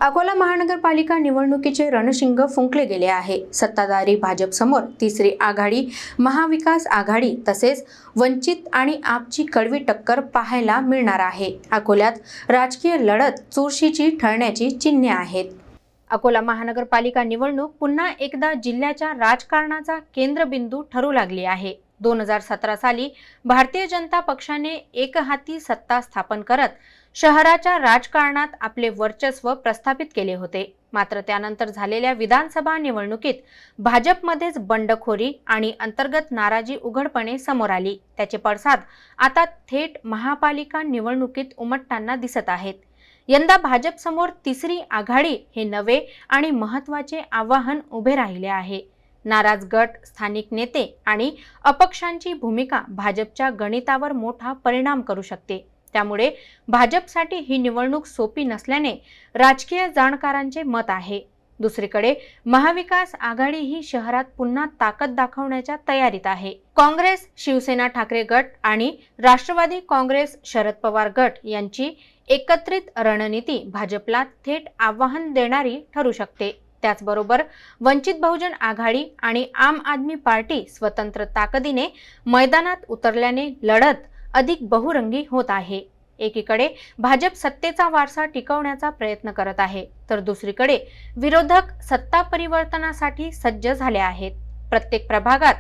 अकोला महानगरपालिका निवडणुकीचे रणशिंग फुंकले गेले आहे। सत्ताधारी भाजप समोर तिसरी आघाडी, महाविकास आघाडी तसेच वंचित आणि आपची कडवी टक्कर पाहायला मिळणार आहे। अकोल्यात राजकीय लढत चुरशीची ठरण्याची चिन्हे आहेत। अकोला महानगरपालिका निवडणूक पुन्हा एकदा जिल्ह्याच्या राजकारणाचा केंद्रबिंदू ठरू लागली आहे। 2017 साली भारतीय जनता पक्षाने एकहाती सत्ता स्थापन करत शहराच्या राजकारणात आपले वर्चस्व प्रस्थापित केले होते। मात्र त्यानंतर झालेल्या विधानसभा निवडणुकीत भाजपमध्येच बंडखोरी आणि अंतर्गत नाराजी उघडपणे समोर आली। त्याचे पडसाद आता थेट महापालिका निवडणुकीत उमटताना दिसत आहेत। यंदा भाजप समोर तिसरी आघाडी हे नवे आणि महत्त्वाचे आव्हान उभे राहिले आहे। नाराज गट, स्थानिक नेते आणि अपक्षांची भूमिका भाजपच्या गणितावर मोठा परिणाम करू शकते। त्यामुळे भाजपसाठी ही निवडणूक सोपी नसल्याने राजकीय जाणकारांचे मत आहे। दुसरीकडे महाविकास आघाडी ही शहरात पुन्हा ताकद दाखवण्याच्या तयारीत आहे। काँग्रेस, शिवसेना ठाकरे गट आणि राष्ट्रवादी काँग्रेस शरद पवार गट यांची एकत्रित रणनीती भाजपला थेट आव्हान देणारी ठरू शकते। त्याचबरोबर वंचित बहुजन आघाडी आणि आम आदमी पार्टी स्वतंत्र ताकदीने मैदानात उतरल्याने लढत अधिक बहुरंगी होत आहे। एकीकडे भाजप सत्तेचा वारसा टिकवण्याचा प्रयत्न करत आहे, तर दुसरीकडे विरोधक सत्ता परिवर्तनासाठी सज्ज झाले आहेत। प्रत्येक प्रभागात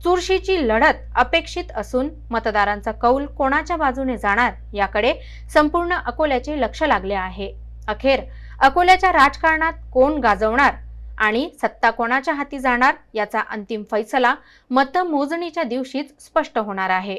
चुरशीची लढत अपेक्षित असून मतदारांचा कौल कोणाच्या बाजूने जाणार याकडे संपूर्ण अकोल्याचे लक्ष लागले आहे। अखेर अकोल्याच्या राजकारणात कोण गाजवणार आणि सत्ता कोणाच्या हाती जाणार याचा अंतिम फैसला मतमोजणीच्या दिवशीच स्पष्ट होणार आहे।